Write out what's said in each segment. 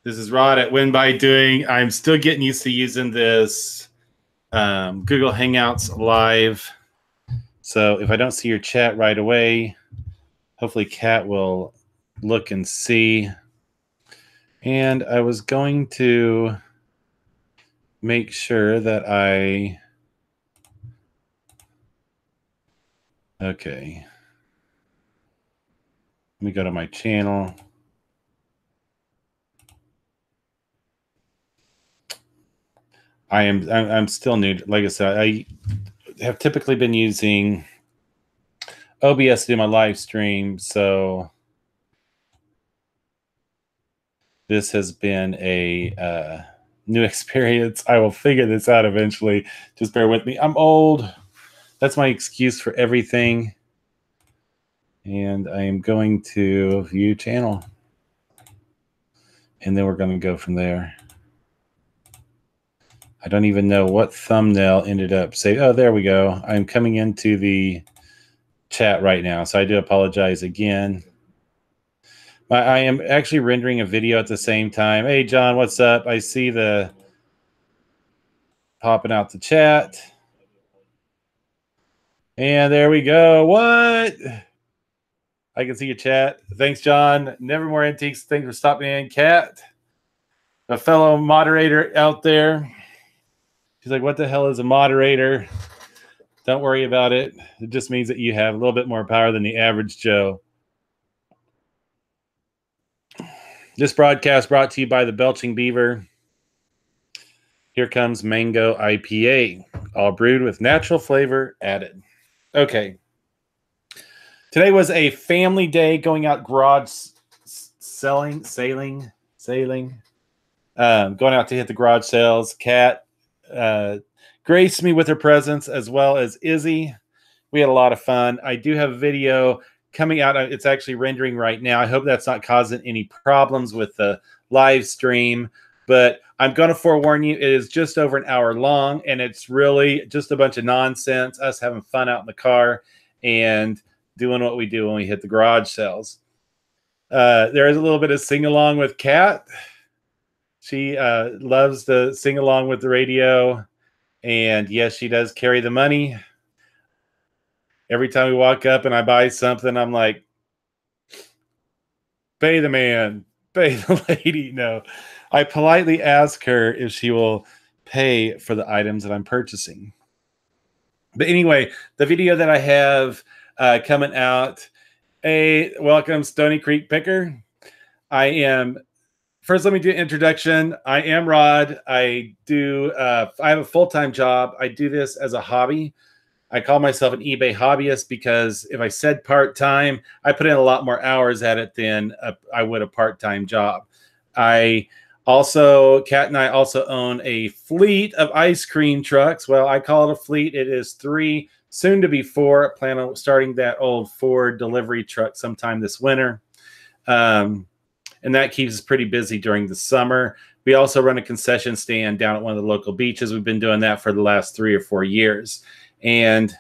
This is Rod at Win by Doing. I'm still getting used to using this Google Hangouts live. So if I don't see your chat right away, hopefully Kat will look and see. And I was going to make sure that okay. Let me go to my channel. I'm still new. Like I said, I have typically been using OBS to do my live stream, so this has been a new experience. I will figure this out eventually. Just bear with me. I'm old. That's my excuse for everything. And I am going to view channel. And then we're going to go from there. I don't even know what thumbnail ended up saying. Oh, there we go. I'm coming into the chat right now. So I do apologize again. I am actually rendering a video at the same time. Hey, John, what's up? I see the popping out the chat. And there we go. What? I can see your chat. Thanks, John. Nevermore Antiques. Thanks for stopping in. Kat, a fellow moderator out there. She's like, what the hell is a moderator? Don't worry about it. It just means that you have a little bit more power than the average Joe. This broadcast brought to you by the Belching Beaver. Here comes Mango IPA, all brewed with natural flavor added. Okay. Today was a family day, going out garage sailing, going out to hit the garage sales. Kat graced me with her presence, as well as Izzy. We had a lot of fun. I do have a video coming out. It's actually rendering right now. I hope that's not causing any problems with the live stream, but I'm going to forewarn you, it is just over an hour long, and it's really just a bunch of nonsense, us having fun out in the car and doing what we do when we hit the garage sales. There is a little bit of sing-along with Kat. She loves to sing along with the radio, and yes, she does carry the money. Every time we walk up and I buy something, I'm like, pay the man, pay the lady. No, I politely ask her if she will pay for the items that I'm purchasing. But anyway, the video that I have coming out, welcome Stony Creek Picker. First, let me do an introduction. I am Rod. I have a full-time job. I do this as a hobby. I call myself an eBay hobbyist because if I said part-time, I put in a lot more hours at it than I would a part-time job. Kat and I also own a fleet of ice cream trucks. Well, I call it a fleet. It is 3, soon to be 4. I plan on starting that old Ford delivery truck sometime this winter. And that keeps us pretty busy during the summer. We also run a concession stand down at one of the local beaches. We've been doing that for the last 3 or 4 years. And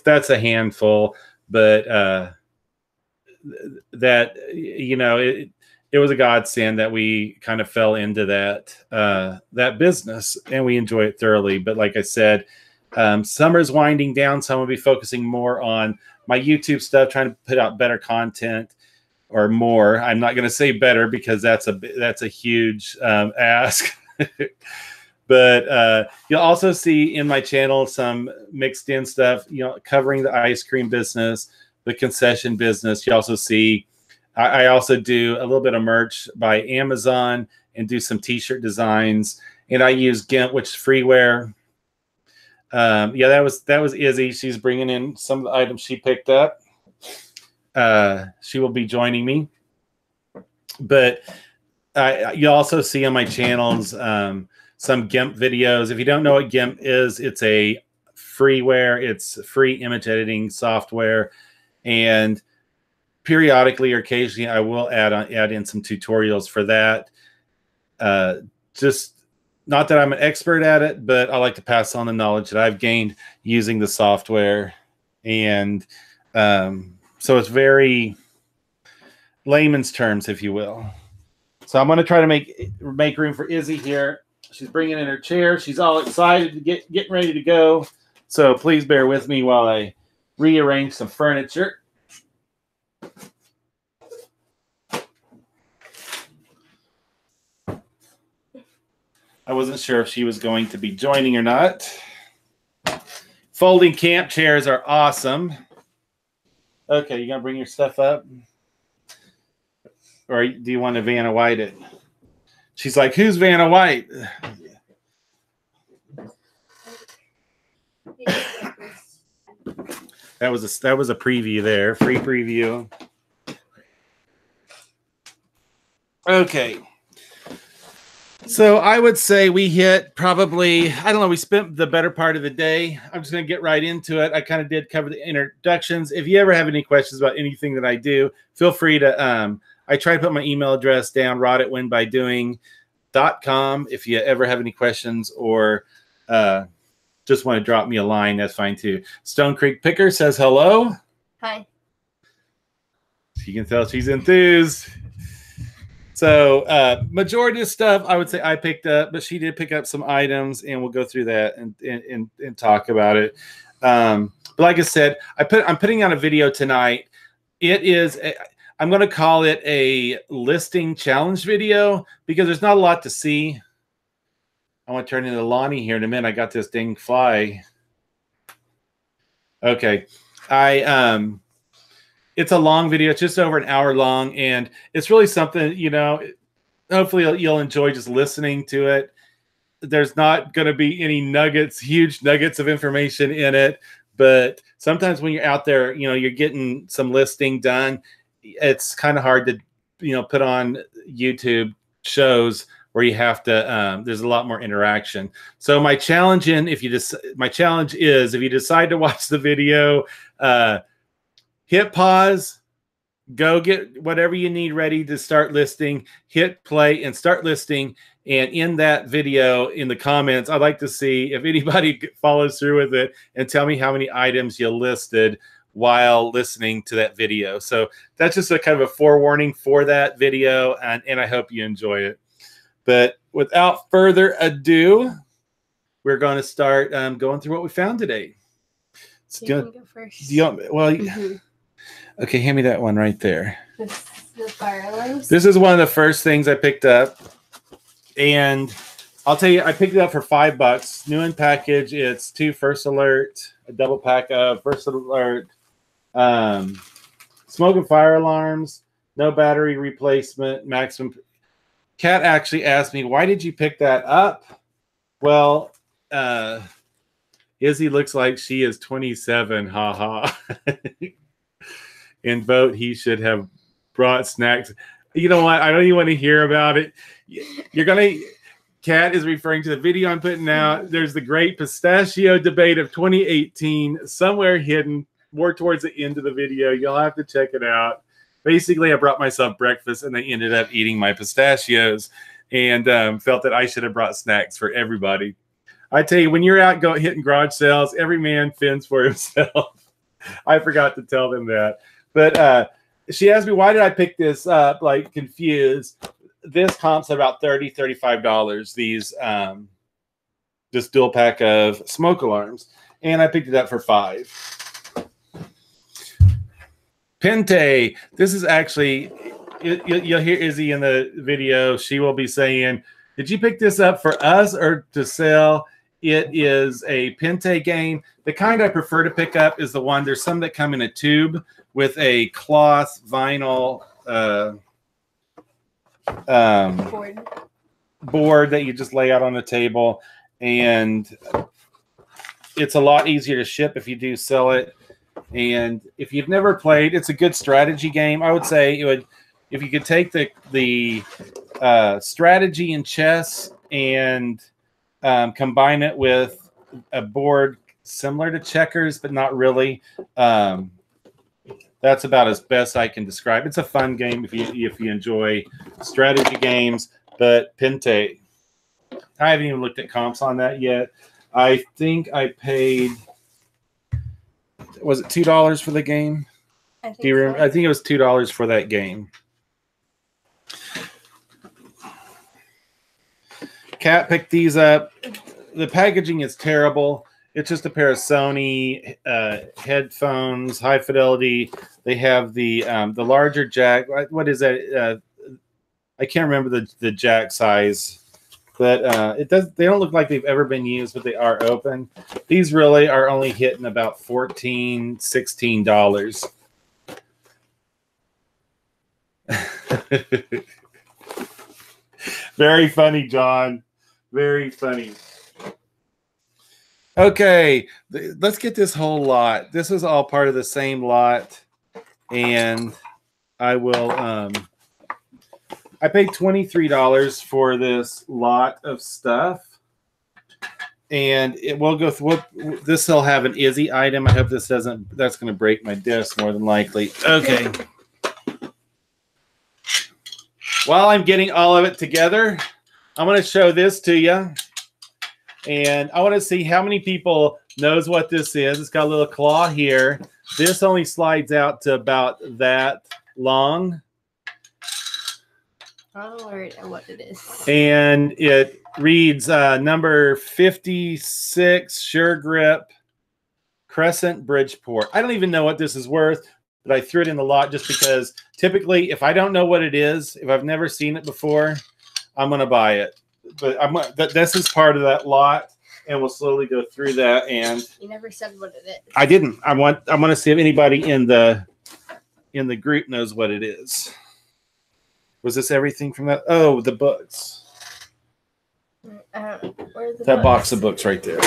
that's a handful, but it was a godsend that we kind of fell into that business, and we enjoy it thoroughly. But like I said, summer's winding down, so I'm gonna be focusing more on my YouTube stuff, trying to put out better content. Or more. I'm not going to say better because that's a huge ask. But you'll also see in my channel some mixed in stuff, covering the ice cream business, the concession business. You also see, I also do a little bit of merch by Amazon and do some t-shirt designs. And I use GIMP, which is freeware. That was Izzy. She's bringing in some of the items she picked up. She will be joining me, but you'll also see on my channels some GIMP videos. If you don't know what GIMP is, it's a freeware. It's free image editing software, and periodically or occasionally I will add in some tutorials for that. Just not that I'm an expert at it, but I like to pass on the knowledge that I've gained using the software. And so it's very layman's terms, if you will. So I'm going to try to make room for Izzy here. She's bringing in her chair. She's all excited to getting ready to go. So please bear with me while I rearrange some furniture. I wasn't sure if she was going to be joining or not. Folding camp chairs are awesome. Okay, you going to bring your stuff up? Or do you want to Vanna White it? She's like, who's Vanna White? That was a preview there, free preview. Okay. So I would say we hit probably, I don't know, we spent the better part of the day. I'm just going to get right into it. I kind of did cover the introductions. If you ever have any questions about anything that I do, feel free to, I try to put my email address down, rod@winbydoing.com. If you ever have any questions or just want to drop me a line, that's fine too. Stone Creek Picker says hello. Hi. You can tell she's enthused. So majority of stuff I would say I picked up, but she did pick up some items, and we'll go through that and talk about it. But like I said, I'm putting out a video tonight. It is I'm going to call it a listing challenge video because there's not a lot to see. I want to turn into Lonnie here in a minute. I got this dang fly. Okay. It's a long video. It's just over an hour long, and it's really something, you know, hopefully you'll enjoy just listening to it. There's not going to be any nuggets, huge nuggets of information in it, but sometimes when you're out there, you know, you're getting some listing done. It's kind of hard to, you know, put on YouTube shows where you have to, there's a lot more interaction. So my challenge is if you decide to watch the video, hit pause, go get whatever you need ready to start listing, hit play and start listing. And in that video, in the comments, I'd like to see if anybody follows through with it and tell me how many items you listed while listening to that video. So that's just a kind of a forewarning for that video, and I hope you enjoy it. But without further ado, we're going to start going through what we found today. You can go first. Okay, hand me that one right there. The fire alarms? This is one of the first things I picked up. And I'll tell you, I picked it up for $5. New in package. It's 2 First Alert, a double pack of First Alert, smoke and fire alarms, no battery replacement, maximum. Kat actually asked me, why did you pick that up? Well, Izzy looks like she is 27, haha. And vote he should have brought snacks. You know what? I don't even want to hear about it. Kat is referring to the video I'm putting out. There's the great pistachio debate of 2018 somewhere hidden more towards the end of the video. You'll have to check it out. Basically, I brought myself breakfast and they ended up eating my pistachios and felt that I should have brought snacks for everybody. I tell you, when you're out hitting garage sales, every man fends for himself. I forgot to tell them that. But she asked me, why did I pick this up? Like, confused. This comps at about $30, $35. These, this dual pack of smoke alarms. And I picked it up for $5. Pente. This is actually, you'll hear Izzy in the video. She will be saying, did you pick this up for us or to sell? It is a Pente game. The kind I prefer to pick up is the one, there's some that come in a tube with a cloth vinyl board that you just lay out on the table. And it's a lot easier to ship if you do sell it. And if you've never played, it's a good strategy game. I would say it would, if you could take the strategy in chess and combine it with a board similar to checkers, but not really. That's about as best I can describe. It's a fun game if you enjoy strategy games. But Pente, I haven't even looked at comps on that yet. I think I paid, was it $2 for the game? I think so. I think it was $2 for that game. Kat picked these up. The packaging is terrible. It's just a pair of Sony headphones, high fidelity. They have the larger jack. What is that? I can't remember the jack size, but they don't look like they've ever been used, but they are open. These really are only hitting about $14, $16. Very funny, John. Very funny. Okay, let's get this whole lot. This is all part of the same lot, and I will. I paid $23 for this lot of stuff, and it will go through. This will have an Izzy item. I hope this doesn't. That's going to break my disc more than likely. Okay. While I'm getting all of it together, I'm going to show this to you. And I want to see how many people knows what this is. It's got a little claw here. This only slides out to about that long. I don't know what it is. And it reads number 56, Sure Grip, Crescent, Bridgeport. I don't even know what this is worth, but I threw it in the lot just because typically if I don't know what it is, if I've never seen it before, I'm going to buy it. But this is part of that lot, and we'll slowly go through that. And you never said what it is. I didn't. I want to see if anybody in the group knows what it is. Was this everything from that? Oh, the books. That box of books right there.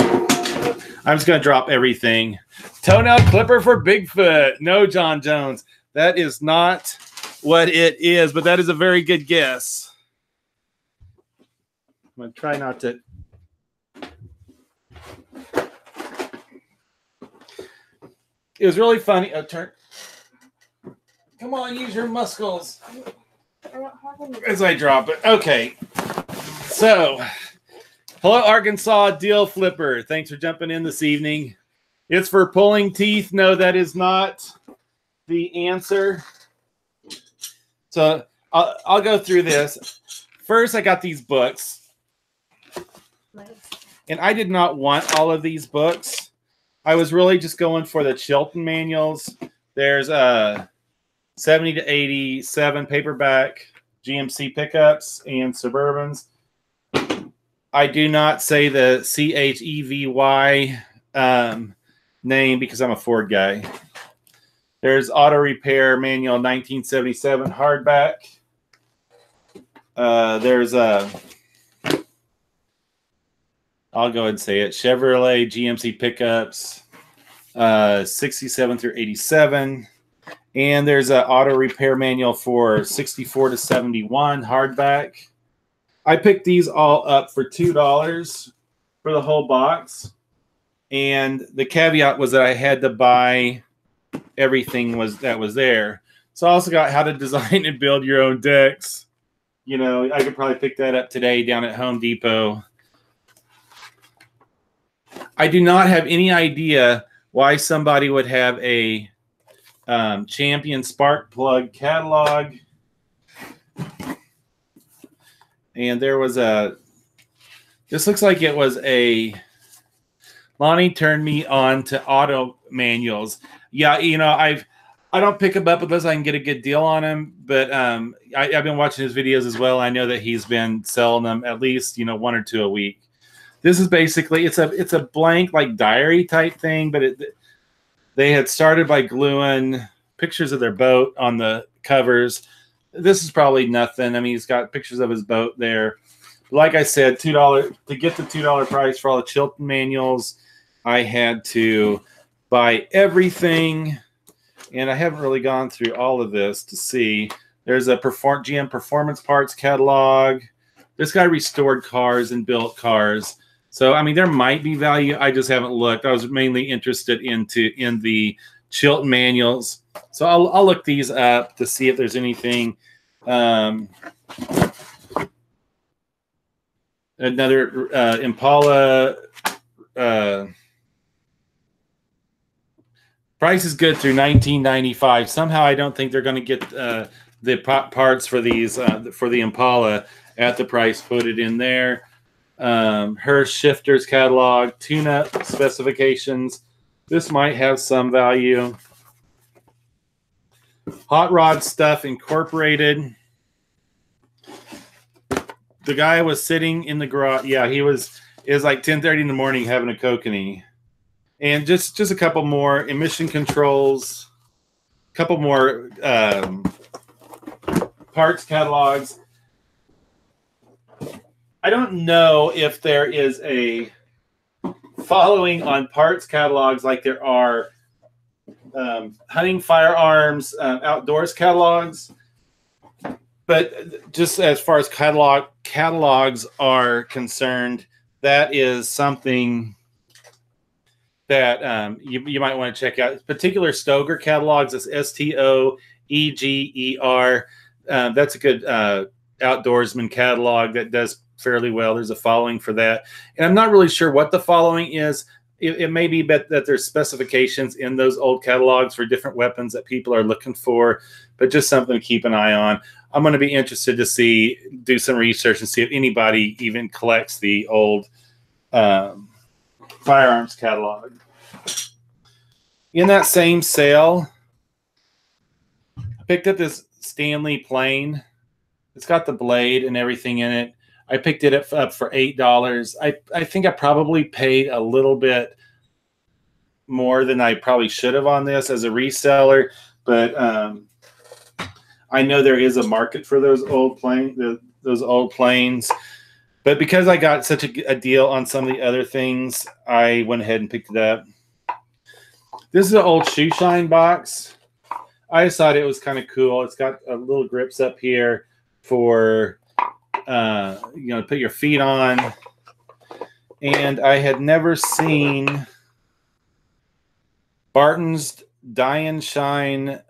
I'm just going to drop everything. Toenail clipper for Bigfoot. No, John Jones. That is not what it is, but that is a very good guess. I'm going to try not to. It was really funny. Oh, turn. Come on, use your muscles. I don't have any. As I drop it. Okay. So, hello, Arkansas Deal Flipper. Thanks for jumping in this evening. It's for pulling teeth. No, that is not the answer. So, I'll go through this. First, I got these books. Nice. And I did not want all of these books. I was really just going for the Chilton manuals. There's 70 to 87 paperback GMC pickups and Suburbans. I do not say the CHEVY name because I'm a Ford guy. There's Auto Repair Manual 1977 hardback. There's I'll go ahead and say it. Chevrolet GMC pickups, 67 through 87. And there's an auto repair manual for 64 to 71 hardback. I picked these all up for $2 for the whole box. And the caveat was that I had to buy everything that was there. So I also got How to Design and Build Your Own Decks. You know, I could probably pick that up today down at Home Depot. I do not have any idea why somebody would have a Champion spark plug catalog. And there was this looks like it was Lonnie turned me on to auto manuals. Yeah, you know, I don't pick them up unless I can get a good deal on them. But I've been watching his videos as well. I know that he's been selling them at least, you know, 1 or 2 a week. This is basically it's a blank like diary type thing, but they had started by gluing pictures of their boat on the covers. This is probably nothing. I mean, he's got pictures of his boat there. Like I said, $2 to get the $2 price for all the Chilton manuals. I had to buy everything, and I haven't really gone through all of this to see. There's a GM Performance Parts catalog. This guy restored cars and built cars. So, I mean, there might be value. I just haven't looked. I was mainly interested in the Chilton manuals. So I'll look these up to see if there's anything. Another Impala. Price is good through $19.95. Somehow I don't think they're going to get the parts for these for the Impala at the price. Put it in there. Her shifters catalog, tune-up specifications. This might have some value. Hot Rod Stuff Incorporated. The guy was sitting in the garage. Yeah, it was like 10:30 in the morning having a kokanee. And just a couple more emission controls, a couple more parts catalogs. I don't know if there is a following on parts catalogs like there are hunting firearms, outdoors catalogs. But just as far as catalogs are concerned, that is something that you might want to check out. Particular Stoeger catalogs is Stoeger. That's a good outdoorsman catalog that does fairly well. There's a following for that. And I'm not really sure what the following is. It may be that there's specifications in those old catalogs for different weapons that people are looking for, but just something to keep an eye on. I'm going to be interested to do some research and see if anybody even collects the old firearms catalog. In that same sale, I picked up this Stanley plane. It's got the blade and everything in it. I picked it up for $8. I think I probably paid a little bit more than I probably should have on this as a reseller, but I know there is a market for those old planes. But because I got such a deal on some of the other things, I went ahead and picked it up. This is an old shoe shine box. I just thought it was kind of cool. It's got little grips up here for put your feet on. And I had never seen Barton's Dye and Shine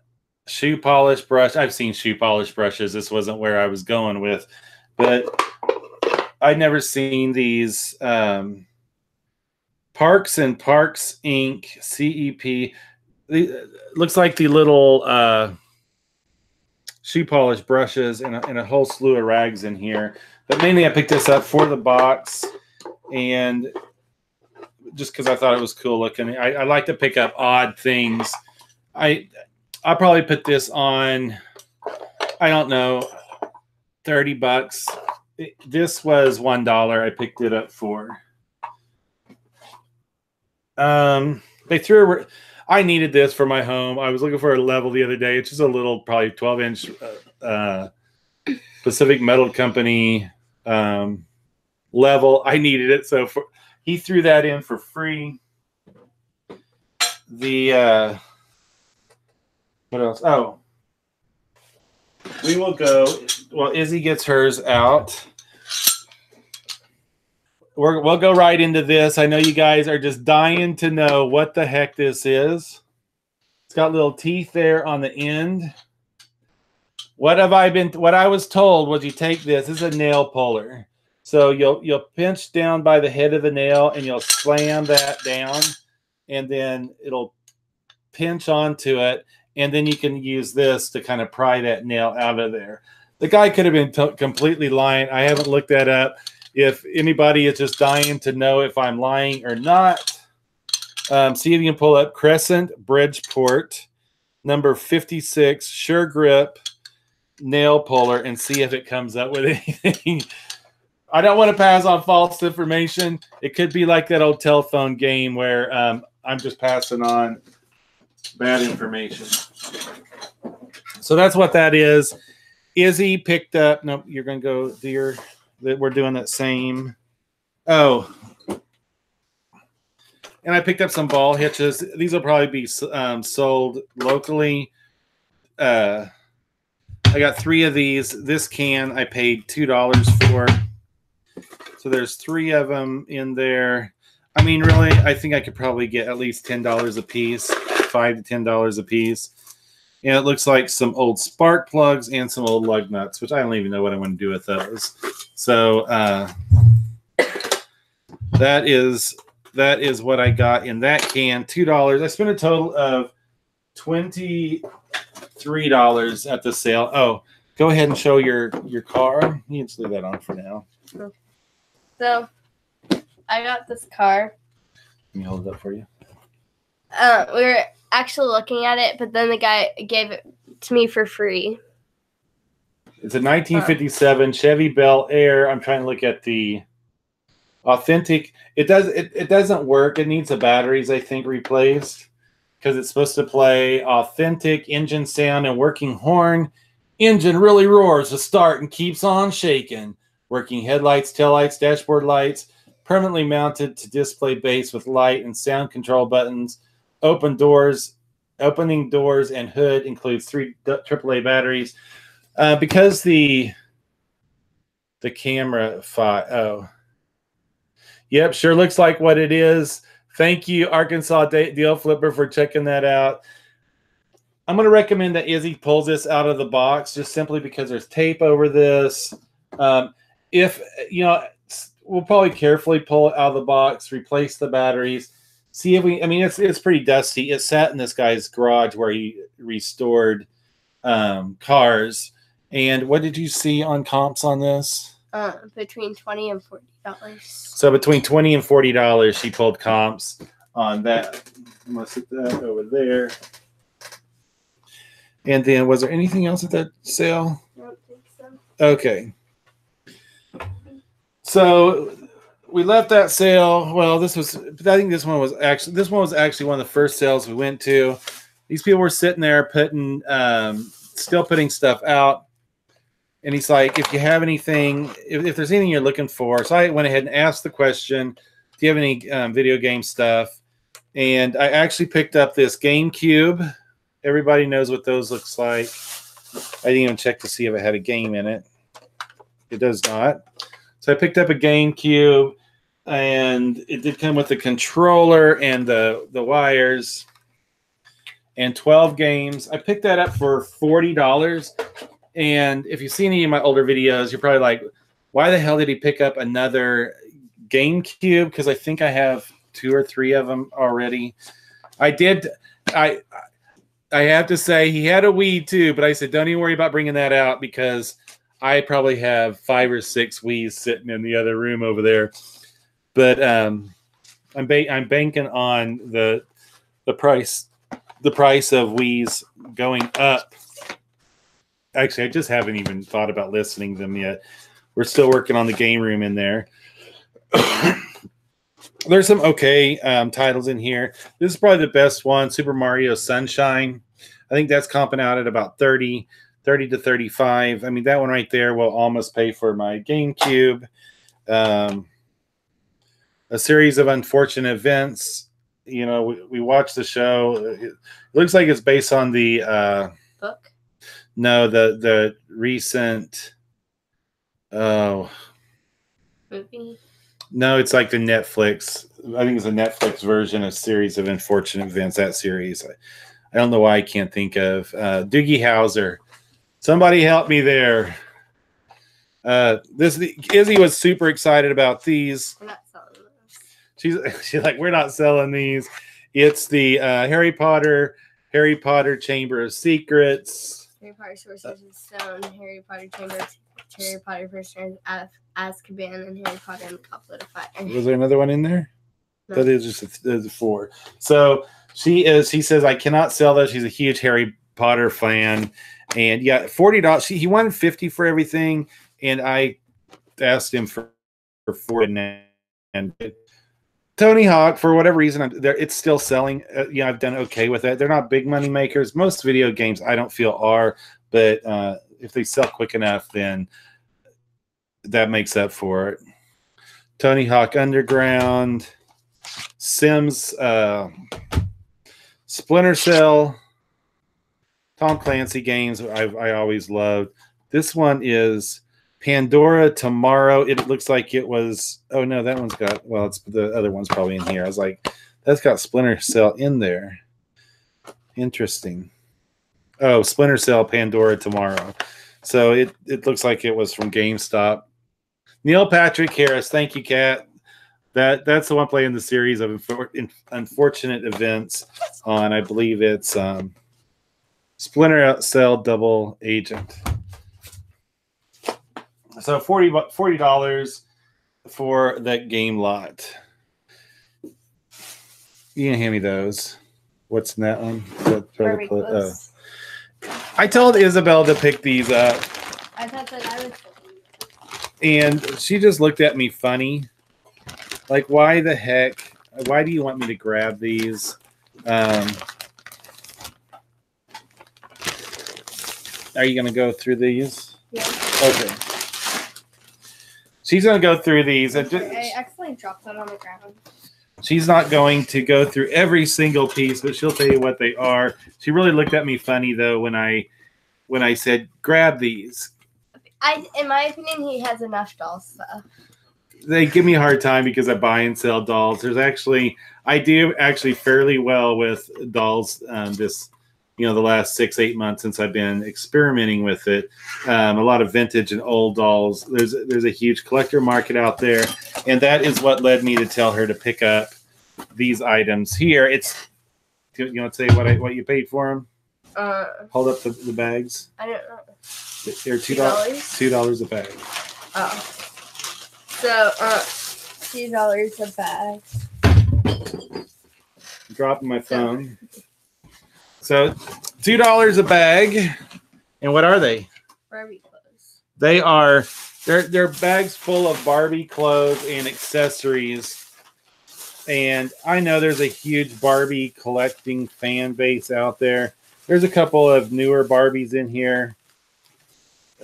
shoe polish brush. I've seen shoe polish brushes. This wasn't where I was going with, but I'd never seen these Parks and Parks Inc. CEP. Looks like the little shoe polish brushes and a whole slew of rags in here. But mainly I picked this up for the box and just because I thought it was cool looking. I like to pick up odd things. I'll probably put this on, I don't know, $30. This was $1 I picked it up for. They threw I needed this for my home. I was looking for a level the other day. It's just a little, probably 12-inch Pacific Metal Company level. I needed it, so he threw that in for free. The what else? Oh, we will go. Well, Izzy gets hers out. We'll go right into this. I know you guys are just dying to know what the heck this is. It's got little teeth there on the end. What I was told was you take this. This is a nail puller. So you'll pinch down by the head of the nail and you'll slam that down, and then it'll pinch onto it, and then you can use this to kind of pry that nail out of there. The guy could have been completely lying. I haven't looked that up. If anybody is just dying to know if I'm lying or not, see if you can pull up Crescent Bridgeport, number 56, Sure Grip nail puller, and see if it comes up with anything. I don't want to pass on false information. It could be like that old telephone game where I'm just passing on bad information. So that's what that is. Izzy picked up. No, you're going to go do your. We're doing that same. Oh, and I picked up some ball hitches. These will probably be sold locally. I got 3 of these. This can I paid $2 for. So there's 3 of them in there. I mean, really, I think I could probably get at least $10 a piece, $5 to $10 a piece. And it looks like some old spark plugs and some old lug nuts, which I don't even know what I want to do with those. So that is what I got in that can. $2. I spent a total of $23 at the sale. Oh, go ahead and show your car. You can just leave that on for now. So I got this car. Let me hold it up for you. We were actually looking at it, but then the guy gave it to me for free. It's a 1957 Chevy Bel Air. I'm trying to look at the authentic. It doesn't work. It needs the batteries, I think, replaced because it's supposed to play authentic engine sound and working horn. Engine really roars to start and keeps on shaking. Working headlights, taillights, dashboard lights, permanently mounted to display base with light and sound control buttons. Opening doors and hood includes 3 AAA batteries. Because the camera yep, sure looks like what it is. Thank you, Arkansas Deal Flipper, for checking that out. I'm going to recommend that Izzy pulls this out of the box just simply because there's tape over this. If you know, we'll probably carefully pull it out of the box, replace the batteries, see if we. I mean, it's pretty dusty. It sat in this guy's garage where he restored cars. And what did you see on comps on this? Between $20 and $40. So between $20 and $40, she pulled comps on that. I'm gonna sit that over there. And then, was there anything else at that sale? I don't think so. Okay. So we left that sale. Well, I think this one was actually one of the first sales we went to. These people were sitting there still putting stuff out. And he's like, if you have anything, if there's anything you're looking for. So I went ahead and asked the question, do you have any video game stuff? And I actually picked up this GameCube. Everybody knows what those looks like. I didn't even check to see if it had a game in it. It does not. So I picked up a GameCube, and it did come with the controller and the wires and 12 games. I picked that up for $40. And if you see any of my older videos, you're probably like, why the hell did he pick up another GameCube? Because I think I have 2 or 3 of them already. I have to say he had a Wii too, but I said, don't even worry about bringing that out because I probably have 5 or 6 Wiis sitting in the other room over there. But I'm banking on the price of Wiis going up. Actually, I just haven't even thought about listening to them yet. We're still working on the game room in there. There's some okay titles in here. This is probably the best one, Super Mario Sunshine. I think that's comping out at about 30 to 35. I mean, that one right there will almost pay for my GameCube. A series of unfortunate events. You know, we watched the show. It looks like it's based on the book. No, the recent Movie. No, it's like the Netflix. I think it's a Netflix version of Series of Unfortunate Events. That series. I don't know why I can't think of Doogie Howser. Somebody help me there. Izzy was super excited about these. We're not selling those. She's like, we're not selling these. It's the Harry Potter Chamber of Secrets. Harry Potter Sorcerer's Stone, Harry Potter Chamber, Harry Potter Prisoner of Azkaban, and Harry Potter and the Goblet of Fire. Was there another one in there? No. That is just 4. So she says, I cannot sell those. She's a huge Harry Potter fan. And yeah, $40. He wanted $50 for everything. And I asked him for $40. And Tony Hawk, for whatever reason, it's still selling. I've done okay with that. They're not big money makers. Most video games I don't feel are, but if they sell quick enough, then that makes up for it. Tony Hawk Underground, Sims, Splinter Cell, Tom Clancy games I always loved. This one is Pandora Tomorrow. It looks like it was. Oh no, that one's got. Well, it's the other one's probably in here. I was like, that's got Splinter Cell in there. Interesting. Oh, Splinter Cell Pandora Tomorrow. So it looks like it was from GameStop. Neil Patrick Harris. Thank you, Kat. That's the one playing the series of unfortunate events on. I believe it's Splinter Cell Double Agent. So $40. for that game lot. You can hand me those. What's in that one? Barbie clothes. I told Isabel to pick these up. I thought that I was. And she just looked at me funny. Like, why the heck? Why do you want me to grab these? Are you going to go through these? Yeah. Okay. She's going to go through these. I accidentally dropped that on the ground. She's not going to go through every single piece, but she'll tell you what they are. She really looked at me funny, though, when I said, grab these. In my opinion, he has enough doll stuff. They give me a hard time because I buy and sell dolls. I do actually fairly well with dolls the last 6-8 months since I've been experimenting with it. A lot of vintage and old dolls. There's a huge collector market out there, and that is what led me to tell her to pick up these items here. You want to say what you paid for them? Hold up the bags. I don't know. They're $2. $2 a bag. Oh. So, $2 a bag. Dropping my phone. So, $2 a bag. And what are they? Barbie clothes. They're bags full of Barbie clothes and accessories. And I know there's a huge Barbie collecting fan base out there. There's a couple of newer Barbies in here.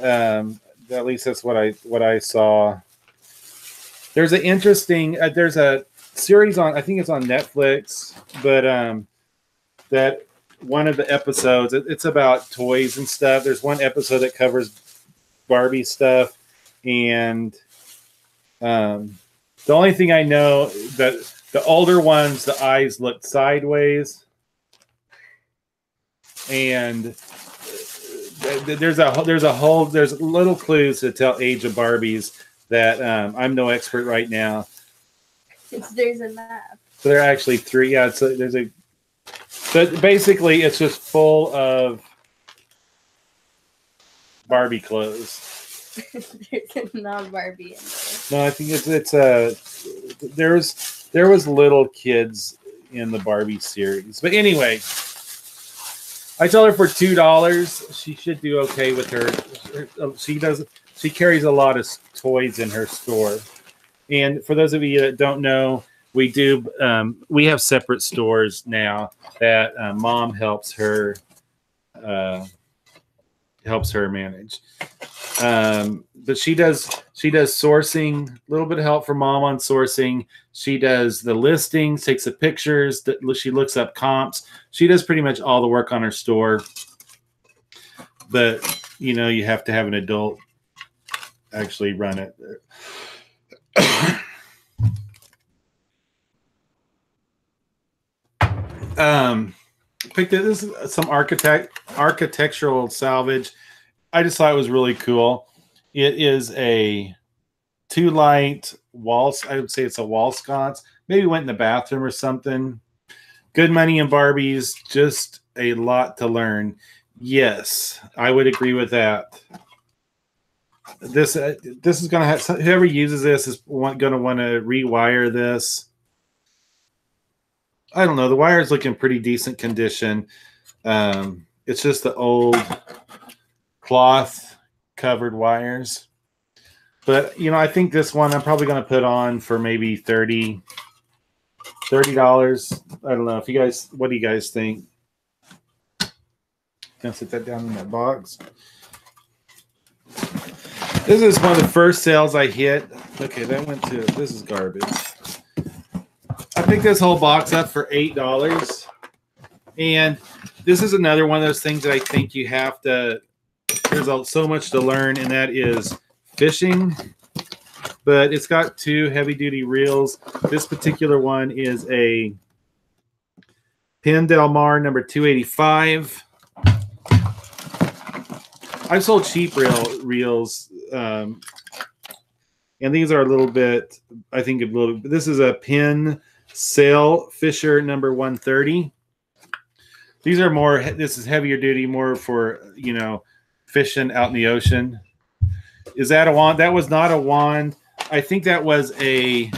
At least that's what I saw. There's an interesting. There's a series on. I think it's on Netflix, but that one of the episodes. It's about toys and stuff. There's one episode that covers Barbie stuff, and the only thing I know that the older ones, the eyes look sideways, and there's little clues to tell age of Barbies that I'm no expert right now. There's a map. So there are actually 3. Yeah, but basically it's just full of Barbie clothes. There's a non-Barbie in there. No, I think there was little kids in the Barbie series. But anyway, I tell her for $2, she should do okay with her. She carries a lot of toys in her store. And for those of you that don't know, we have separate stores now that Mom helps her manage. But she does sourcing, a little bit of help from Mom on sourcing. She does the listings, takes the pictures, she looks up comps. She does pretty much all the work on her store. But, you have to have an adult actually run it. Picked it. This is some architectural salvage. I just thought it was really cool. It is a 2-light wall. I would say it's a wall sconce. Maybe went in the bathroom or something. Good money in Barbies. Just a lot to learn. Yes, I would agree with that. This is going to have, whoever uses this is going to want to rewire this. I don't know. The wire is looking pretty decent condition. It's just the old cloth covered wires. But, I think this one I'm probably going to put on for maybe $30. I don't know. What do you guys think? Can I sit that down in that box? This is one of the first sales I hit. Okay, this is garbage. I picked this whole box up for $8. And this is another one of those things that I think you have to, there's so much to learn, and that is fishing. But it's got 2 heavy-duty reels. This particular one is a Penn Del Mar number 285. I've sold cheap reels, and these are a little bit, I think this is a Penn Sail Fisher number 130. These are more, this is heavier duty, more for, fishing out in the ocean. Is that a wand? That was not a wand. I think that was a.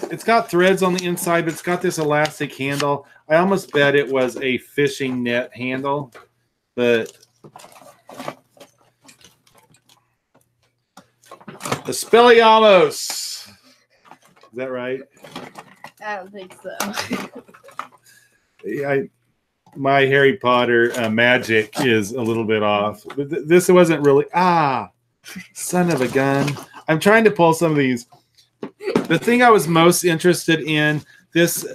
It's got threads on the inside, but it's got this elastic handle. I almost bet it was a fishing net handle, but Expelliarmus. Is that right? I don't think so. My Harry Potter magic is a little bit off. But this wasn't really. Son of a gun. I'm trying to pull some of these. The thing I was most interested in, this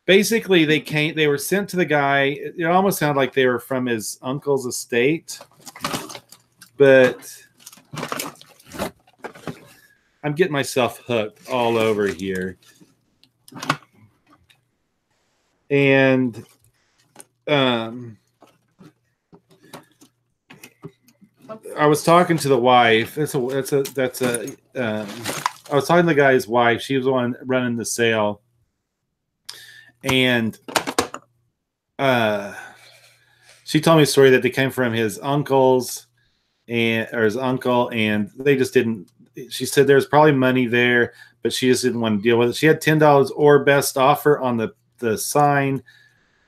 basically they were sent to the guy. It almost sounded like they were from his uncle's estate. But I'm getting myself hooked all over here. And I was talking to the wife. I was talking to the guy's wife. She was the one running the sale. And she told me a story that they came from his uncle's or his uncle, and they just didn't. She said there's probably money there, but she just didn't want to deal with it. She had $10 or best offer on the sign.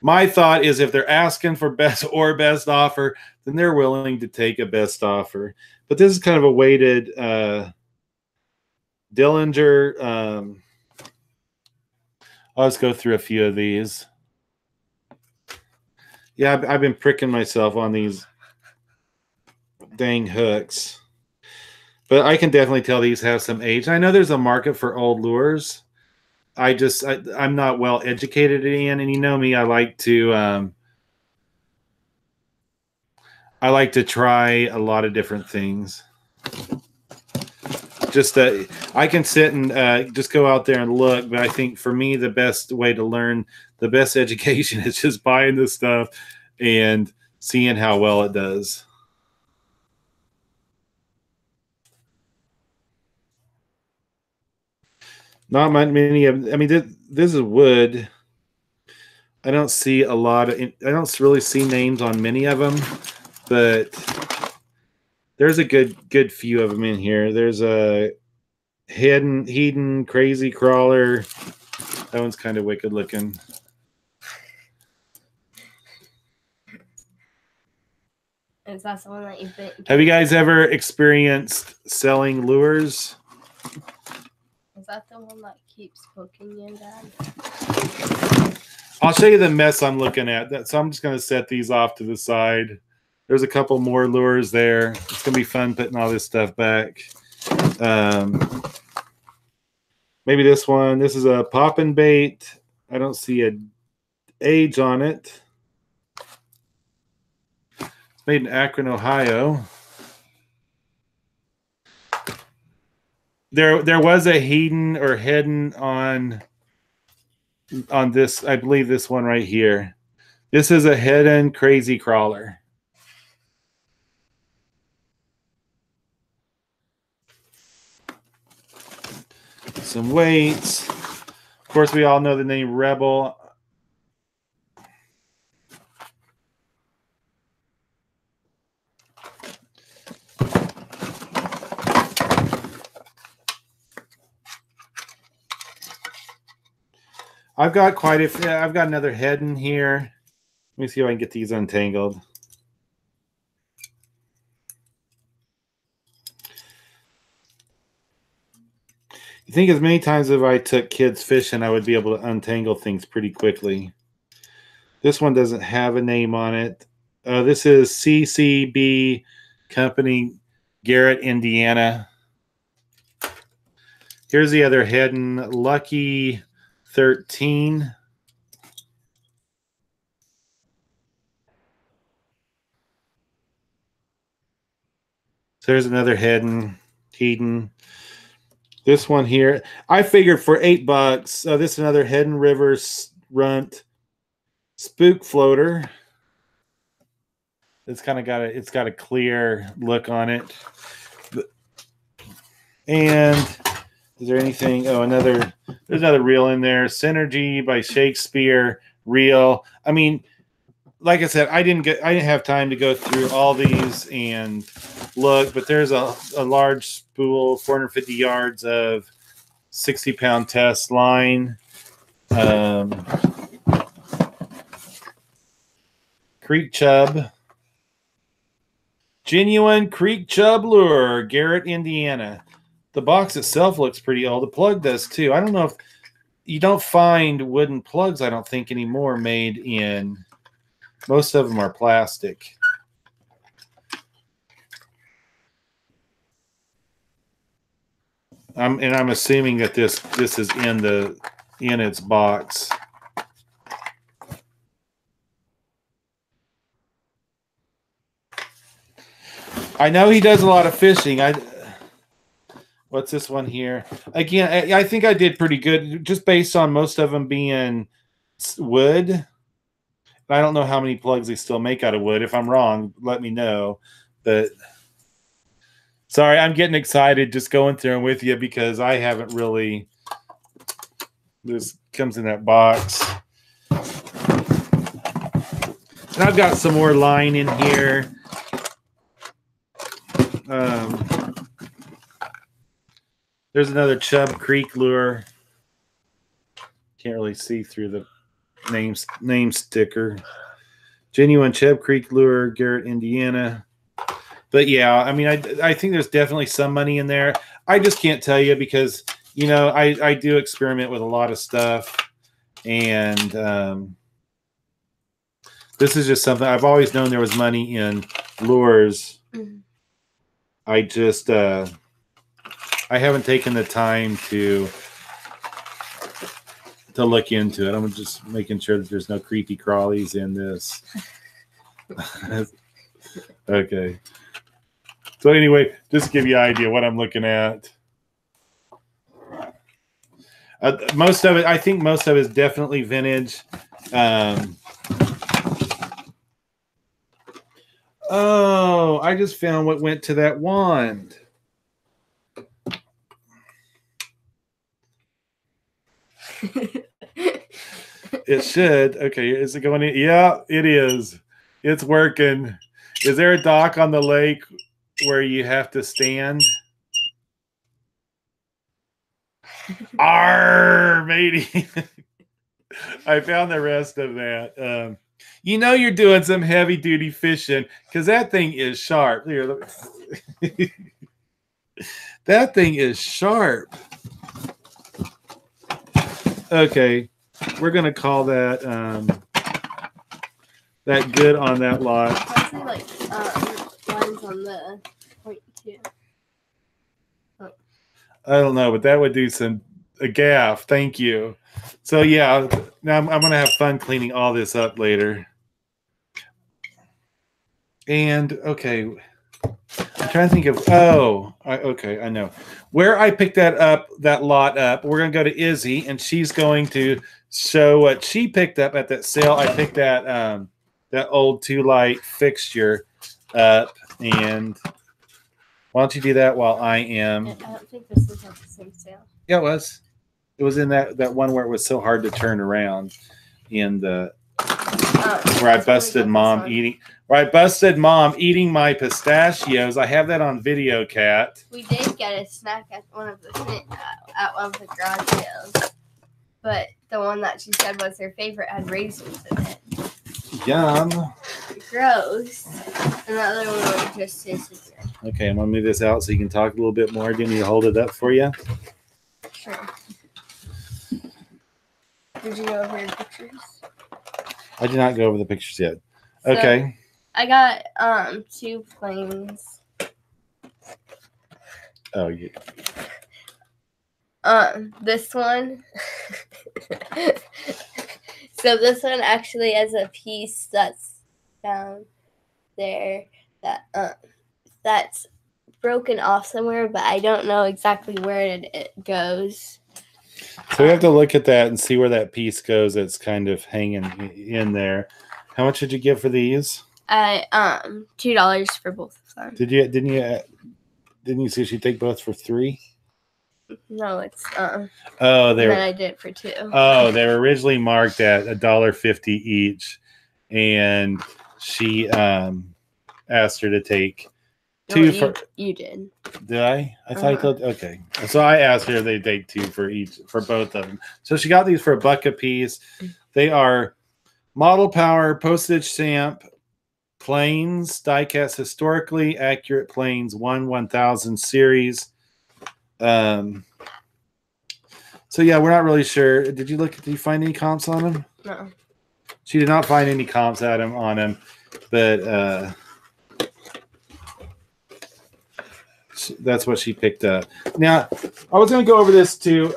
My thought is if they're asking for best or best offer, then they're willing to take a best offer. But this is kind of a weighted Dillinger. I'll just go through a few of these. Yeah, I've been pricking myself on these dang hooks. But I can definitely tell these have some age. I know there's a market for old lures. I'm not well educated in, and you know me, I like to try a lot of different things. Just I can sit and just go out there and look, but I think for me the best way to learn, the best education is just buying this stuff and seeing how well it does. Not many of. I mean, this is wood. I don't see a lot of. I don't really see names on many of them, but there's a good few of them in here. There's a Hedon Crazy Crawler. That one's kind of wicked looking. Is that someone that you've been? Have you guys ever experienced selling lures? Is that the one that keeps poking you, Dad? I'll show you the mess I'm looking at. So I'm just going to set these off to the side. There's a couple more lures there. It's going to be fun putting all this stuff back. Maybe this one. This is a poppin' bait. I don't see an age on it. It's made in Akron, Ohio. There was a Hedon on this. I believe this one right here. This is a Hedon Crazy Crawler. Some weights. Of course, we all know the name Rebel. I've got I've got another head in here. Let me see if I can get these untangled. You think as many times as I took kids fishing, I would be able to untangle things pretty quickly. This one doesn't have a name on it. This is CCB Company, Garrett, Indiana. Here's the other Hedon, Lucky 13. So there's another Hedon. This one here, I figured for $8. This is another Hedon River Runt Spook Floater. It's kind of got a clear look on it. And is there anything? Oh, there's another reel in there. Synergy by Shakespeare reel. I mean, like I said, I didn't have time to go through all these and look, but there's a large spool, 450 yards of 60-pound test line. Creek chub. Genuine creek chub lure, Garrett, Indiana. The box itself looks pretty old. The plug does too. I don't know if you don't find wooden plugs, I don't think, anymore made in. Most of them are plastic. I'm assuming that this is in its box. I know he does a lot of fishing. What's this one here? Again, I think I did pretty good, just based on most of them being wood. I don't know how many plugs they still make out of wood. If I'm wrong, let me know. But sorry, I'm getting excited just going through them with you because I haven't really. This comes in that box. And I've got some more line in here. There's another Chub Creek lure. Can't really see through the name sticker. Genuine Chub Creek lure, Garrett, Indiana. But yeah, I mean, I think there's definitely some money in there. I just can't tell you because, you know, I do experiment with a lot of stuff. And this is just something I've always known there was money in lures. Mm-hmm. I just I haven't taken the time to look into it. I'm just making sure that there's no creepy crawlies in this. Okay. So anyway, just to give you an idea what I'm looking at. Most of it, I think most of it is definitely vintage. Oh, I just found what went to that wand. It should. Okay, is it going in? Yeah, it is. It's working. Is there a dock on the lake where you have to stand? Arr, matey. I found the rest of that. You know you're doing some heavy duty fishing because that thing is sharp. Here, that thing is sharp. Okay, we're gonna call that that good on that lot. I see like lines on the point too. Oh. I don't know, but that would do a gaff. Thank you. So yeah, now I'm gonna have fun cleaning all this up later. And okay, I'm trying to think of. Okay, I know where I picked that lot up. We're gonna go to Izzy, and she's going to show what she picked up at that sale. I picked that that old 2-light fixture up, and why don't you do that while I am? I don't think this was at the same sale. Yeah, it was. It was in that one where it was so hard to turn around, in the where I busted mom eating. Where I busted mom eating my pistachios. I have that on video, Kat. We did get a snack at one of the garage sales, but the one that she said was her favorite had raisins in it. Yum. Gross. And the other one just tasted good. Okay, I'm gonna move this out so you can talk a little bit more. Do you need to hold it up for you? Sure. Did you go over your pictures? I did not go over the pictures yet. Okay. So, I got 2 planes. Oh, yeah. This one. So this one actually has a piece that's down there that's broken off somewhere, but I don't know exactly where it goes. So we have to look at that and see where that piece goes. That's kind of hanging in there. How much did you give for these? $2 for both of them. Didn't you say she'd take both for $3? No, it's Oh, they were. And then I did it for $2. Oh, they were originally marked at $1.50 each, and she asked her to take two for. You did. Did I? I thought I told. Okay, so I asked her they take two for both of them. So she got these for $1 a piece. They are model power postage stamp planes, diecast historically accurate planes 1/1000 series. So yeah, we're not really sure. Did you find any comps on them? No. She did not find any comps on them, but that's what she picked up. Now, I was going to go over this too.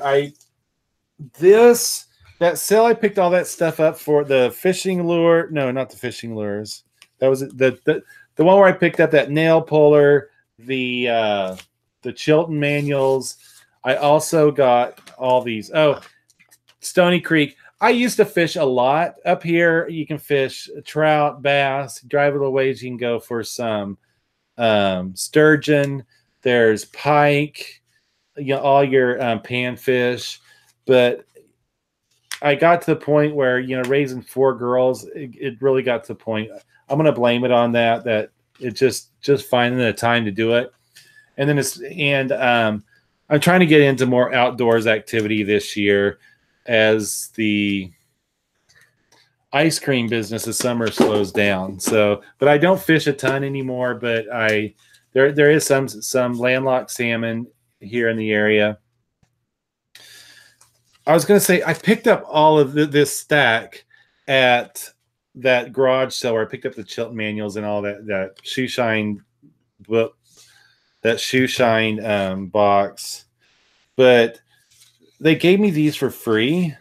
That sale, I picked all that stuff up for the fishing lure. No, not the fishing lures. That was the one where I picked up that nail puller, the Chilton manuals. I also got all these. Oh, Stony Creek. I used to fish a lot up here. You can fish trout, bass. Drive a little ways, you can go for some sturgeon. There's pike, all your panfish. But I got to the point where, raising 4 girls, it really got to the point. I'm going to blame it on that it just finding the time to do it. And then I'm trying to get into more outdoors activity this year as the ice cream business this summer slows down. So, but I don't fish a ton anymore, but there is some landlocked salmon here in the area. I was going to say I picked up all of this stack at that garage sale where I picked up the Chilton manuals and all that shoe shine book, that shoe shine box, but they gave me these for free,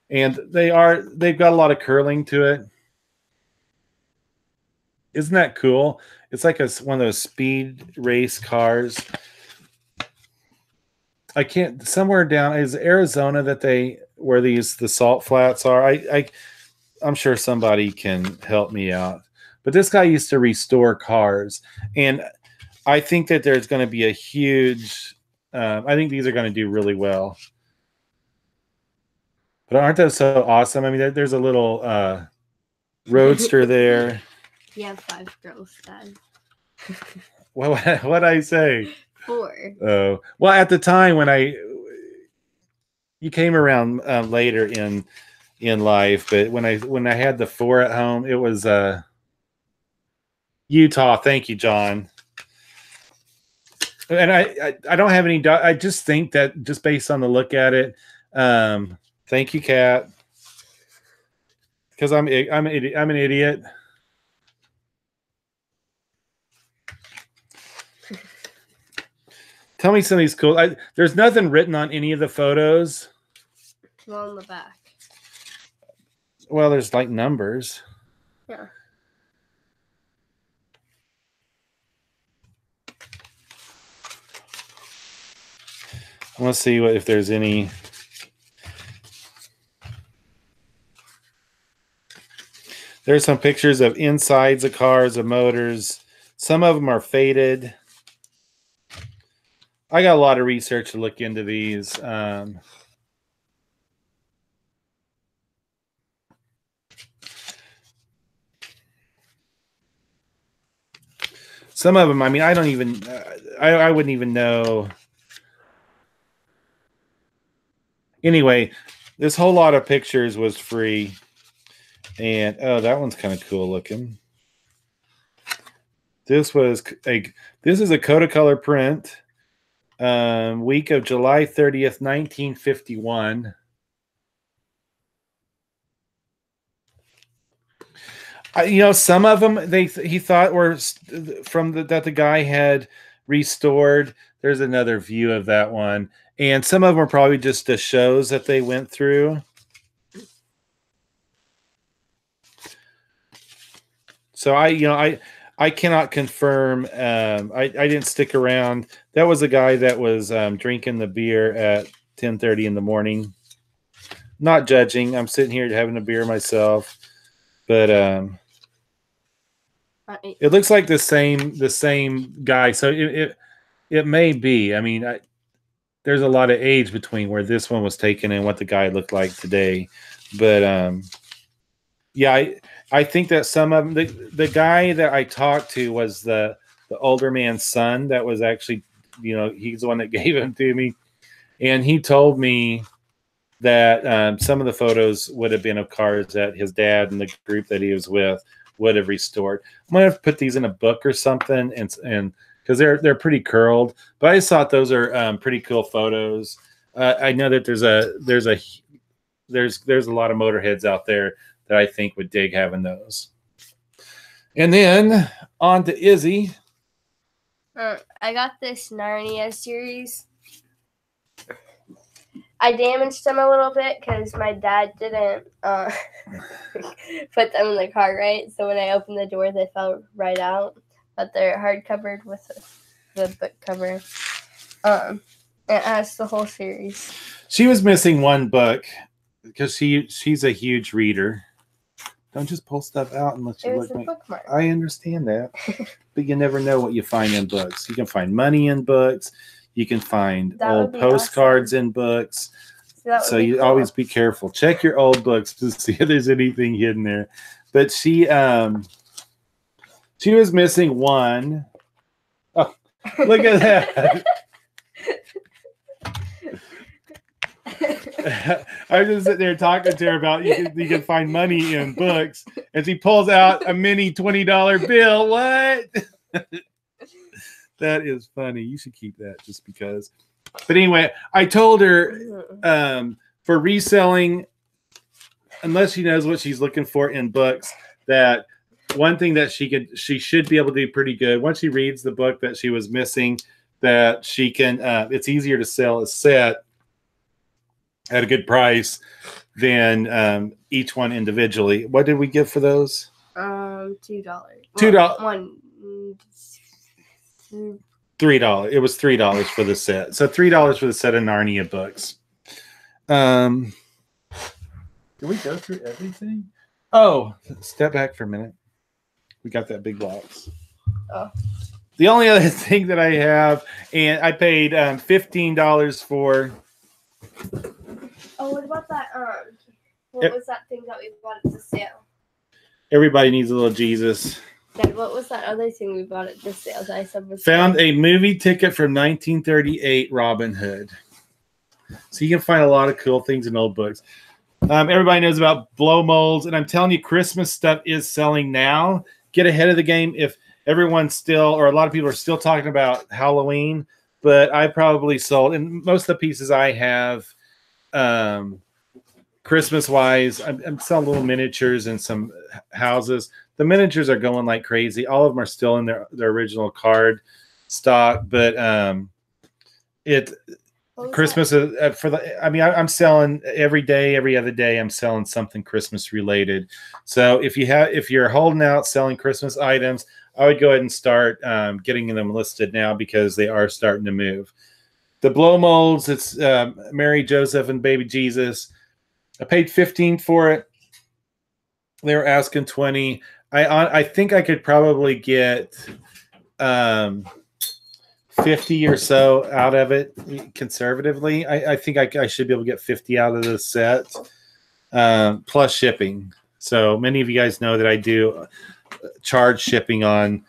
and they've got a lot of curling to it. Isn't that cool? It's like one of those speed race cars. I can't. Somewhere down is Arizona where the salt flats are. I'm sure somebody can help me out. But this guy used to restore cars, and I think that there's going to be a huge. I think these are going to do really well. But aren't those so awesome? I mean, there's a little roadster there. You have 5 girls, Dad. What'd I say? 4. Oh, well, at the time when you came around later in life, but when I had the 4 at home, it was Utah. Thank you, John. And I don't have any. I just think that just based on the look at it. Thank you, Kat. Because I'm an idiot. Tell me some of these cool. There's nothing written on any of the photos. Well, on the back. Well, there's like numbers. Yeah. I want to see if there's any. There's some pictures of insides of cars, of motors. Some of them are faded. I got a lot of research to look into these. Some of them, I mean, I don't even, I wouldn't even know. Anyway, this whole lot of pictures was free. And, oh, that one's kind of cool looking. This is a Kodacolor print. Week of July 30th, 1951. Some of them he thought were that the guy had restored. There's another view of that one, and some of them are probably just the shows that they went through. So I cannot confirm. I didn't stick around. That was a guy that was drinking the beer at 10:30 in the morning. Not judging. I'm sitting here having a beer myself, but it looks like the same guy. So it may be. I mean, there's a lot of age between where this one was taken and what the guy looked like today, but Yeah, I think that some of them, the guy that I talked to was the older man's son. That was actually, he's the one that gave him to me, and he told me that some of the photos would have been of cars that his dad and the group that he was with would have restored. I'm gonna have to put these in a book or something, and because they're pretty curled, but I just thought those are pretty cool photos. I know that there's a lot of motorheads out there that I think would dig having those. And then on to Izzy. I got this Narnia series. I damaged them a little bit because my dad didn't put them in the car right. So when I opened the door, they fell right out. But they're hardcovered with the book cover. It has the whole series. She was missing one book because she's a huge reader. Don't just pull stuff out unless you look. Bookmark. I understand that, but you never know what you find in books. You can find money in books. You can find old postcards in books. So you always be careful. Check your old books to see if there's anything hidden there. But she was missing one. Oh, look at that. I was just sitting there talking to her about you can find money in books, and she pulls out a mini $20 bill. What? That is funny. You should keep that just because. But anyway, I told her for reselling, unless she knows what she's looking for in books, that one thing that she should be able to do pretty good once she reads the book that she was missing, that she can. It's easier to sell a set at a good price than each one individually. What did we give for those? $2. $2. $3. It was $3 for the set. So $3 for the set of Narnia books. Did we go through everything? Oh, step back for a minute. We got that big box. Oh. The only other thing that I have, and I paid $15 for. Oh, what about that? What was that thing that we bought at the sale? Everybody needs a little Jesus. Dad, what was that other thing we bought at the sale that I said was found a movie ticket from 1938 Robin Hood. So you can find a lot of cool things in old books. Everybody knows about blow molds, and I'm telling you, Christmas stuff is selling now. Get ahead of the game if everyone's still, or a lot of people are still talking about Halloween, but I probably sold, and most of the pieces I have, Christmas-wise, I'm selling little miniatures and some houses. The miniatures are going like crazy. All of them are still in their original card stock, but Christmas is I'm selling every day, every other day. I'm selling something Christmas related. So if you're holding out selling Christmas items, I would go ahead and start getting them listed now because they are starting to move. The blow molds, it's Mary, Joseph, and Baby Jesus. I paid $15 for it. They were asking $20. I think I could probably get 50 or so out of it conservatively. I think I should be able to get 50 out of the set, plus shipping. So many of you guys know that I do charge shipping on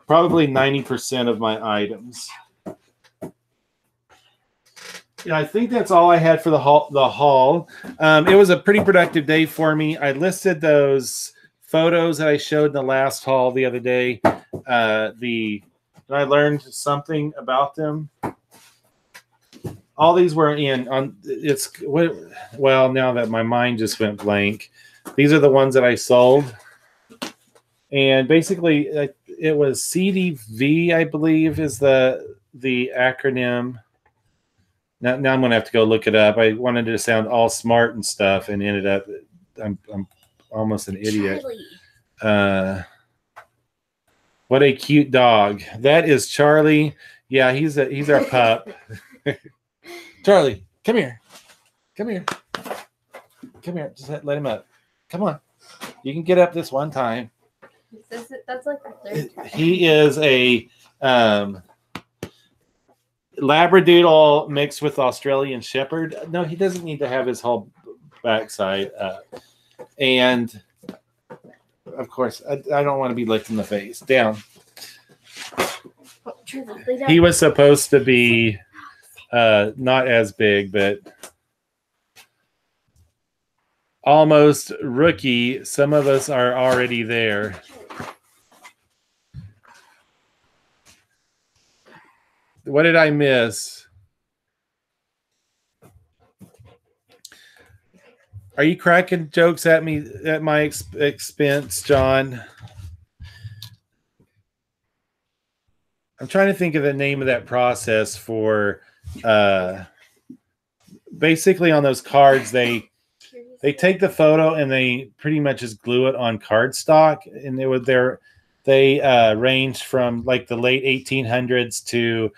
probably 90% of my items. Yeah, I think that's all I had for the haul. It was a pretty productive day for me. I listed those photos that I showed in the last haul the other day. I learned something about them. All these were now that my mind just went blank, these are the ones that I sold. And basically it was CDV, I believe, is the acronym. Now I'm going to have to go look it up. I wanted to sound all smart and stuff, and ended up I'm almost an idiot. What a cute dog. That is Charlie. Yeah, he's our pup. Charlie, come here. Come here. Come here. Just let him up. Come on. You can get up this one time. That's like the third time. He is a Labradoodle mixed with Australian Shepherd. No, he doesn't need to have his whole backside up. And Of course, I don't want to be licked in the face. Down. Oh, he was supposed to be not as big, but almost rookie. Some of us are already there. What did I miss? Are you cracking jokes at me at my expense, John? I'm trying to think of the name of that process for basically on those cards they take the photo and they pretty much just glue it on cardstock, and they ranged from like the late 1800s to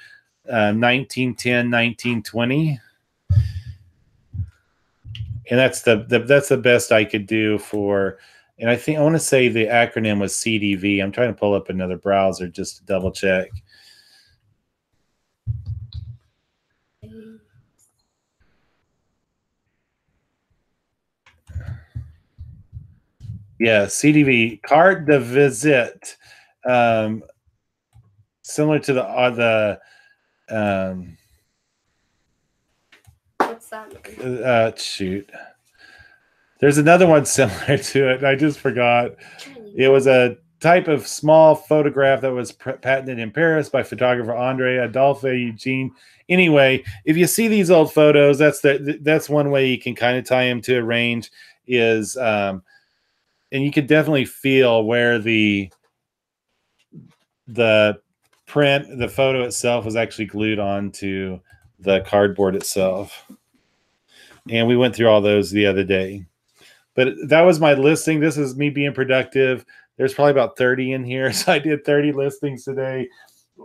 1910, 1920. And that's the best I could do for, and I want to say the acronym was CDV. I'm trying to pull up another browser just to double check. Yeah, CDV, carte de visite, similar to the what's that? Shoot. There's another one similar to it. I just forgot. It was a type of small photograph that was patented in Paris by photographer Andre Adolphe Eugene. Anyway, if you see these old photos, that's one way you can kind of tie them to a range is, and you can definitely feel where the print, the photo itself was actually glued onto the cardboard itself. And we went through all those the other day. But that was my listing. This is me being productive. There's probably about 30 in here. So I did 30 listings today.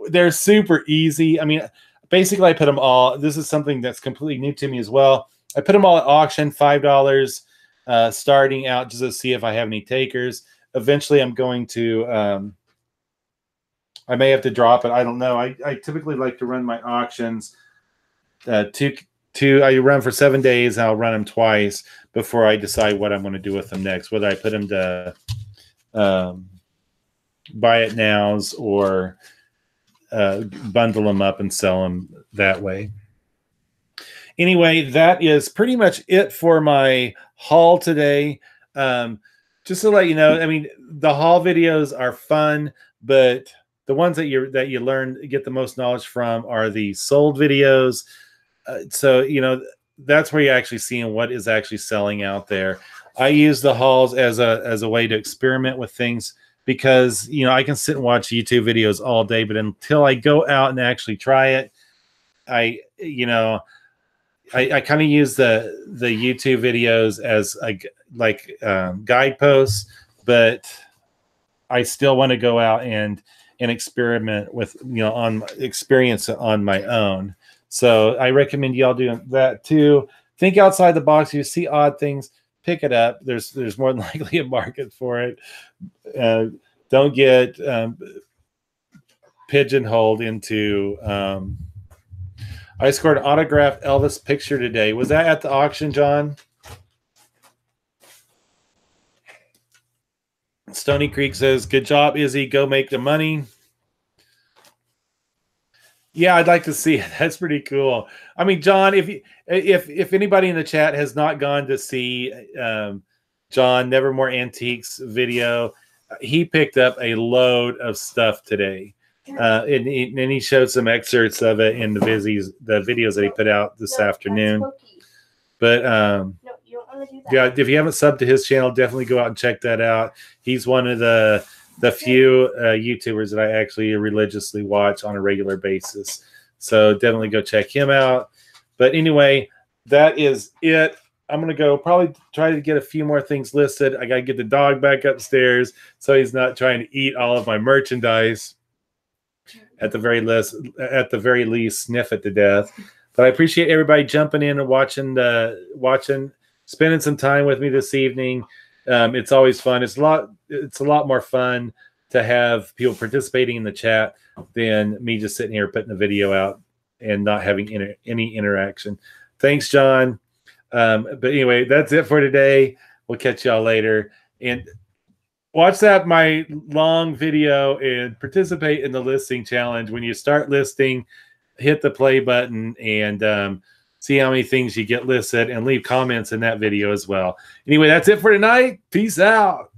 They're super easy. I mean, basically I put them all. This is something that's completely new to me as well. I put them all at auction, $5 starting out just to see if I have any takers. Eventually I'm going to, I may have to drop it. I don't know. I typically like to run my auctions I run for 7 days. And I'll run them twice before I decide what I'm going to do with them next, whether I put them to buy it nows or bundle them up and sell them that way. Anyway, that is pretty much it for my haul today. Just to let you know, I mean, the haul videos are fun, but the ones that you learn, get the most knowledge from are the sold videos. So, you know, that's where you're actually seeing what is actually selling out there. I use the hauls as a way to experiment with things because, you know, I can sit and watch YouTube videos all day, but until I go out and actually try it, I kind of use the YouTube videos as guideposts, but I still want to go out and experiment with, experience it on my own. So I recommend y'all doing that too. Think outside the box. If you see odd things, pick it up. There's more than likely a market for it. Don't get pigeonholed into. I scored an autographed Elvis picture today. Was that at the auction, John? Stony Creek says, "Good job, Izzy. Go make the money." Yeah, I'd like to see it. That's pretty cool. I mean, John, if anybody in the chat has not gone to see John Nevermore Antiques video, he picked up a load of stuff today, and he showed some excerpts of it in the videos that he put out this afternoon. But no, you don't want to do that. Yeah, if you haven't subbed to his channel, definitely go out and check that out. He's one of the few YouTubers that I actually religiously watch on a regular basis. So definitely go check him out. But anyway, that is it. I'm going to go probably try to get a few more things listed. I got to get the dog back upstairs so he's not trying to eat all of my merchandise. At the very least, sniff it to death. But I appreciate everybody jumping in and watching, spending some time with me this evening. It's always fun. It's a lot more fun to have people participating in the chat than me just sitting here putting the video out and not having any interaction. Thanks, John. But anyway, that's it for today. We'll catch y'all later. And watch that my long video and participate in the listing challenge. When you start listing, hit the play button and see how many things you get listed and leave comments in that video as well. Anyway, that's it for tonight. Peace out.